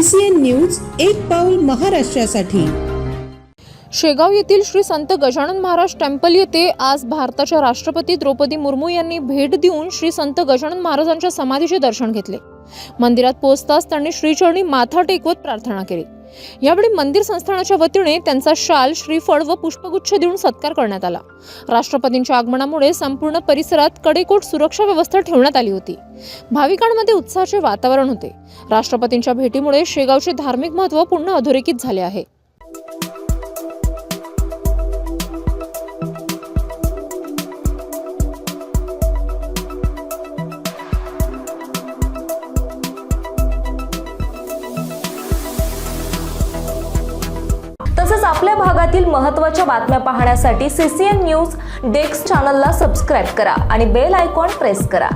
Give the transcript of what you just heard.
CCN news एक पाऊल महाराष्ट्रासाठी। शेगाव येथील श्री संत गजानन महाराज टेम्पल येथे आज भारताच्या राष्ट्रपती द्रौपदी मुर्मू यांनी भेट देऊन श्री संत गजानन महाराजांच्या समाधीचे दर्शन घेतले। मंदिरात पोहोचताच त्यांनी श्रीचरणी माथा टेकवत प्रार्थना केली। यावेळी मंदिर संस्थानाच्या वतीने त्यांचा शाल, श्रीफळ व पुष्पगुच्छ देऊन सत्कार करण्यात आला। राष्ट्रपतींच्या आगमनामुळे संपूर्ण परिसरात कडेकोट सुरक्षा व्यवस्था ठेवण्यात आली होती। भाविकांमध्ये उत्साहाचे वातावरण होते। राष्ट्रपतींच्या भेटीमुळे शेगावचे धार्मिक महत्त्व पुन्हा अधोरेखित झाले आहे। तसेच आपल्या भागातील महत्त्वाच्या बातम्या पाहण्यासाठी CCN न्यूज डेस्क चॅनलला सबस्क्राइब करा आणि बेल आयकॉन प्रेस करा।